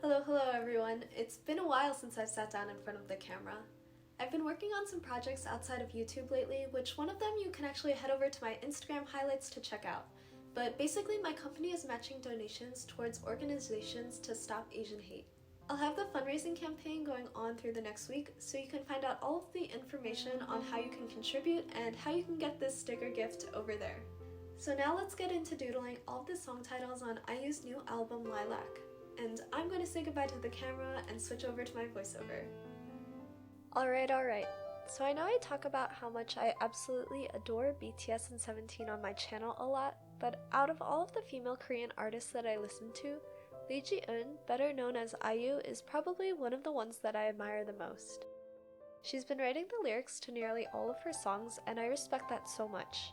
Hello everyone. It's been a while since I've sat down in front of the camera. I've been working on some projects outside of YouTube lately, which one of them you can actually head over to my Instagram highlights to check out. But basically my company is matching donations towards organizations to stop Asian hate. I'll have the fundraising campaign going on through the next week, so you can find out all of the information on how you can contribute and how you can get this sticker gift over there. So now let's get into doodling all of the song titles on IU's new album Lilac. And I'm going to say goodbye to the camera and switch over to my voiceover. Alright. So I know I talk about how much I absolutely adore BTS and 17 on my channel a lot, but out of all of the female Korean artists that I listen to, Ji-eun, better known as IU, is probably one of the ones that I admire the most. She's been writing the lyrics to nearly all of her songs, and I respect that so much.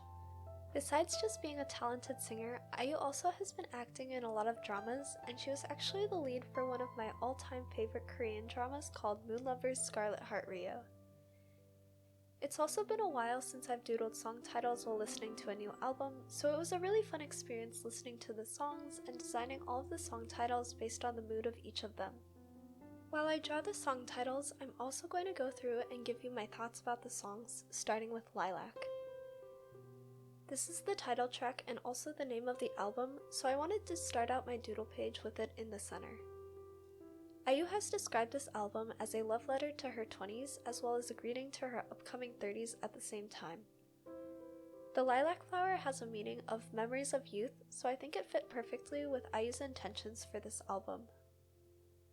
Besides just being a talented singer, IU also has been acting in a lot of dramas, and she was actually the lead for one of my all-time favorite Korean dramas called Moon Lover's Scarlet Heart Rio. It's also been a while since I've doodled song titles while listening to a new album, so it was a really fun experience listening to the songs and designing all of the song titles based on the mood of each of them. While I draw the song titles, I'm also going to go through and give you my thoughts about the songs, starting with Lilac. This is the title track and also the name of the album, so I wanted to start out my doodle page with it in the center. IU has described this album as a love letter to her 20s as well as a greeting to her upcoming 30s at the same time. The lilac flower has a meaning of memories of youth, so I think it fit perfectly with IU's intentions for this album.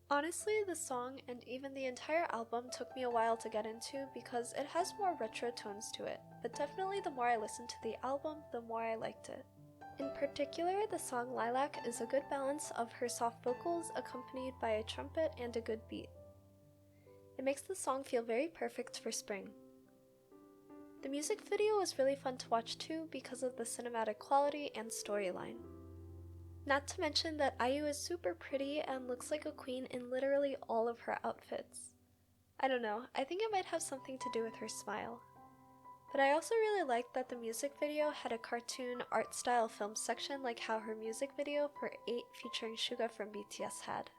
Honestly, the song and even the entire album took me a while to get into because it has more retro tones to it, but definitely the more I listened to the album, the more I liked it. In particular, the song Lilac is a good balance of her soft vocals accompanied by a trumpet and a good beat. It makes the song feel very perfect for spring. The music video was really fun to watch too because of the cinematic quality and storyline. Not to mention that IU is super pretty and looks like a queen in literally all of her outfits. I don't know, I think it might have something to do with her smile. But I also really liked that the music video had a cartoon art style film section like how her music video for 8 featuring Suga from BTS had.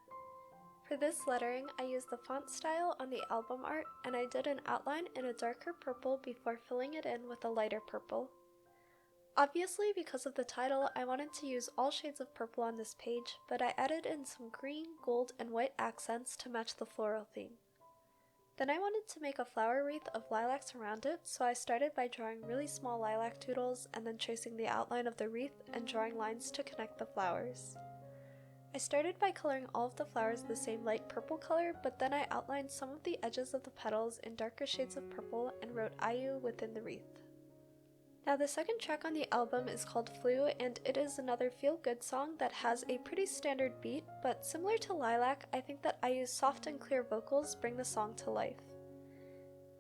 For this lettering, I used the font style on the album art and I did an outline in a darker purple before filling it in with a lighter purple. Obviously, because of the title, I wanted to use all shades of purple on this page, but I added in some green, gold, and white accents to match the floral theme. Then I wanted to make a flower wreath of lilacs around it, so I started by drawing really small lilac doodles and then tracing the outline of the wreath and drawing lines to connect the flowers. I started by coloring all of the flowers the same light purple color, but then I outlined some of the edges of the petals in darker shades of purple and wrote IU within the wreath. Now the second track on the album is called Flu, and it is another feel-good song that has a pretty standard beat, but similar to Lilac, I think that IU's soft and clear vocals bring the song to life.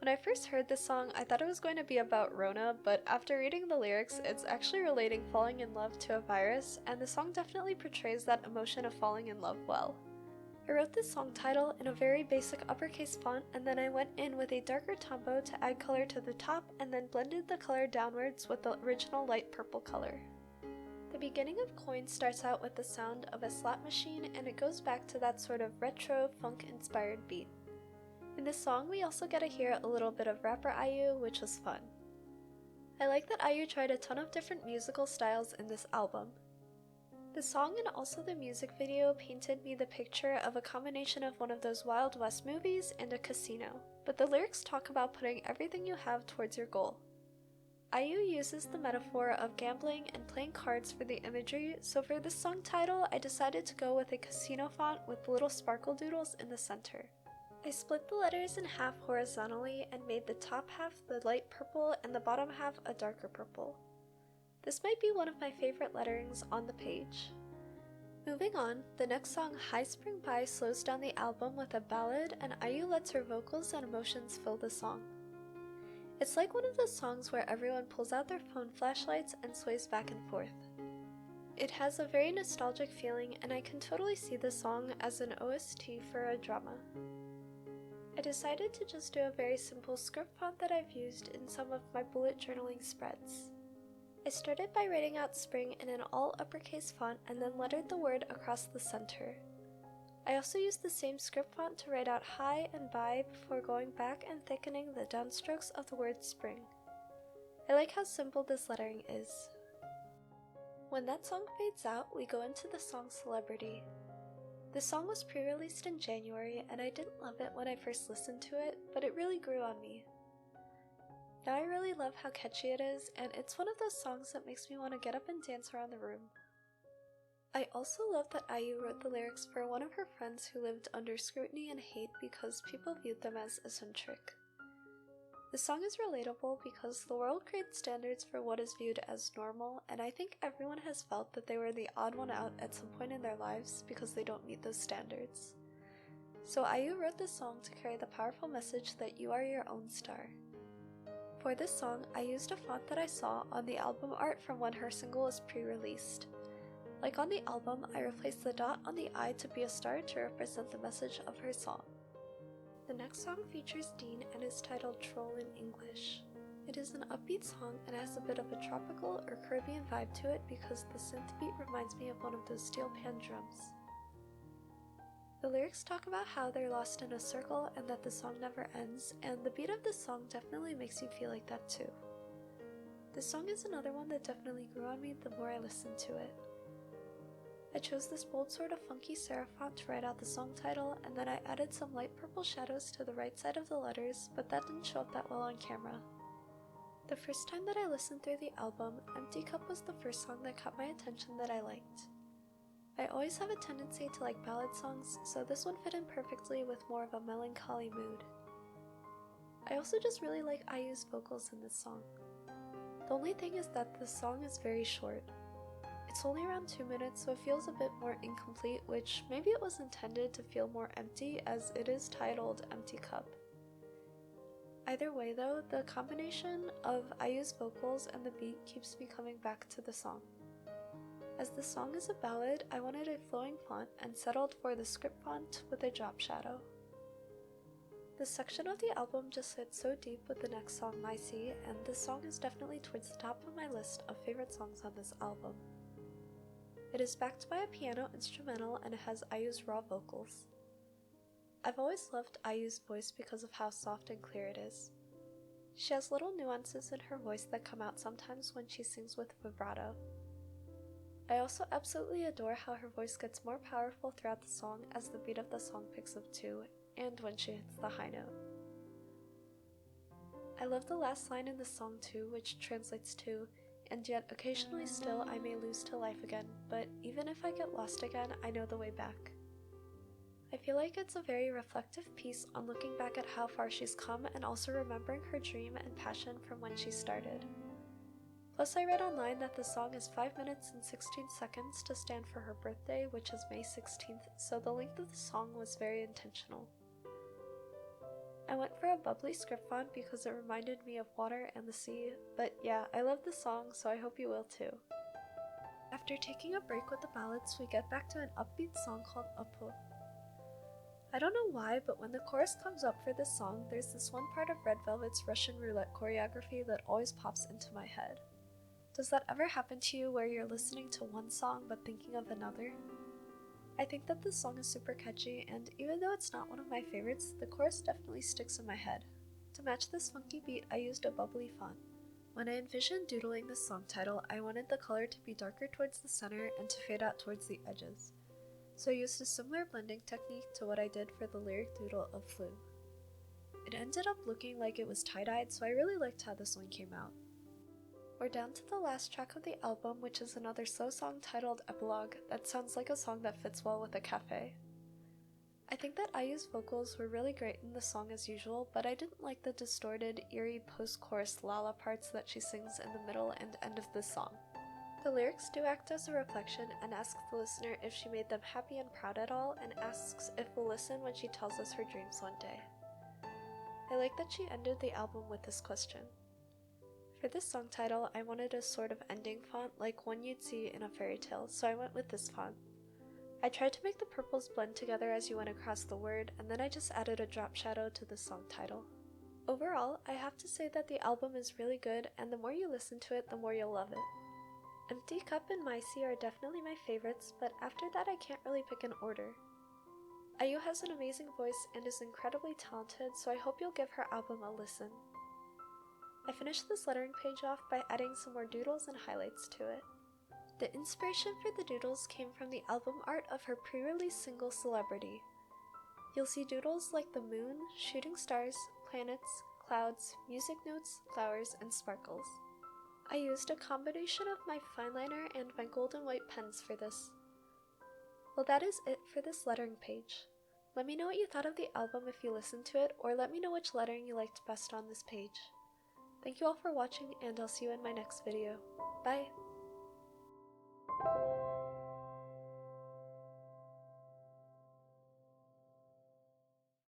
When I first heard this song, I thought it was going to be about Rona, but after reading the lyrics, it's actually relating falling in love to a virus, and the song definitely portrays that emotion of falling in love well. I wrote this song title in a very basic uppercase font, and then I went in with a darker tombow to add color to the top and then blended the color downwards with the original light purple color. The beginning of Coin starts out with the sound of a slot machine and it goes back to that sort of retro funk-inspired beat. In this song we also get to hear a little bit of rapper IU, which was fun. I like that IU tried a ton of different musical styles in this album. The song and also the music video painted me the picture of a combination of one of those Wild West movies and a casino, but the lyrics talk about putting everything you have towards your goal. IU uses the metaphor of gambling and playing cards for the imagery, so for this song title I decided to go with a casino font with little sparkle doodles in the center. I split the letters in half horizontally and made the top half the light purple and the bottom half a darker purple. This might be one of my favorite letterings on the page. Moving on, the next song High Spring Pie slows down the album with a ballad and IU lets her vocals and emotions fill the song. It's like one of those songs where everyone pulls out their phone flashlights and sways back and forth. It has a very nostalgic feeling and I can totally see this song as an OST for a drama. I decided to just do a very simple script font that I've used in some of my bullet journaling spreads. I started by writing out spring in an all uppercase font and then lettered the word across the center. I also used the same script font to write out hi and bye before going back and thickening the downstrokes of the word spring. I like how simple this lettering is. When that song fades out, we go into the song Celebrity. The song was pre-released in January, and I didn't love it when I first listened to it, but it really grew on me. Now I really love how catchy it is, and it's one of those songs that makes me want to get up and dance around the room. I also love that IU wrote the lyrics for one of her friends who lived under scrutiny and hate because people viewed them as eccentric. The song is relatable because the world creates standards for what is viewed as normal, and I think everyone has felt that they were the odd one out at some point in their lives because they don't meet those standards. So IU wrote this song to carry the powerful message that you are your own star. For this song, I used a font that I saw on the album art from when her single was pre-released. Like on the album, I replaced the dot on the I to be a star to represent the message of her song. The next song features Dean and is titled Troll in English. It is an upbeat song and has a bit of a tropical or Caribbean vibe to it because the synth beat reminds me of one of those steel pan drums. The lyrics talk about how they're lost in a circle and that the song never ends, and the beat of the song definitely makes you feel like that too. This song is another one that definitely grew on me the more I listened to it. I chose this bold sort of funky serif font to write out the song title, and then I added some light purple shadows to the right side of the letters, but that didn't show up that well on camera. The first time that I listened through the album, Empty Cup was the first song that caught my attention that I liked. I always have a tendency to like ballad songs, so this one fit in perfectly with more of a melancholy mood. I also just really like IU's vocals in this song. The only thing is that the song is very short. It's only around 2 minutes, so it feels a bit more incomplete, which maybe it was intended to feel more empty as it is titled Empty Cup. Either way though, the combination of IU's vocals and the beat keeps me coming back to the song. As the song is a ballad, I wanted a flowing font and settled for the script font with a drop shadow. This section of the album just hits so deep with the next song, My Sea, and this song is definitely towards the top of my list of favorite songs on this album. It is backed by a piano instrumental and it has IU's raw vocals. I've always loved IU's voice because of how soft and clear it is. She has little nuances in her voice that come out sometimes when she sings with vibrato. I also absolutely adore how her voice gets more powerful throughout the song as the beat of the song picks up too, and when she hits the high note. I love the last line in the song too, which translates to, and yet occasionally still I may lose to life again, but even if I get lost again, I know the way back. I feel like it's a very reflective piece on looking back at how far she's come and also remembering her dream and passion from when she started. Plus, I read online that the song is 5 minutes and 16 seconds to stand for her birthday, which is May 16th, so the length of the song was very intentional. I went for a bubbly script font because it reminded me of water and the sea, but yeah, I love the song, so I hope you will too. After taking a break with the ballads, we get back to an upbeat song called Apo. I don't know why, but when the chorus comes up for this song, there's this one part of Red Velvet's Russian roulette choreography that always pops into my head. Does that ever happen to you where you're listening to one song but thinking of another? I think that this song is super catchy, and even though it's not one of my favorites, the chorus definitely sticks in my head. To match this funky beat, I used a bubbly font. When I envisioned doodling this song title, I wanted the color to be darker towards the center and to fade out towards the edges. So I used a similar blending technique to what I did for the lyric doodle of Flu. It ended up looking like it was tie-dyed, so I really liked how this one came out. We're down to the last track of the album, which is another slow song titled Epilogue that sounds like a song that fits well with a cafe. I think that IU's vocals were really great in the song as usual, but I didn't like the distorted, eerie post-chorus lala parts that she sings in the middle and end of this song. The lyrics do act as a reflection and ask the listener if she made them happy and proud at all, and asks if we'll listen when she tells us her dreams one day. I like that she ended the album with this question. For this song title, I wanted a sort of ending font like one you'd see in a fairy tale, so I went with this font. I tried to make the purples blend together as you went across the word, and then I just added a drop shadow to the song title. Overall, I have to say that the album is really good, and the more you listen to it, the more you'll love it. Empty Cup and My Sea are definitely my favorites, but after that I can't really pick an order. IU has an amazing voice and is incredibly talented, so I hope you'll give her album a listen. I finished this lettering page off by adding some more doodles and highlights to it. The inspiration for the doodles came from the album art of her pre-release single Celebrity. You'll see doodles like the moon, shooting stars, planets, clouds, music notes, flowers, and sparkles. I used a combination of my fineliner and my gold and white pens for this. Well, that is it for this lettering page. Let me know what you thought of the album if you listened to it, or let me know which lettering you liked best on this page. Thank you all for watching, and I'll see you in my next video. Bye!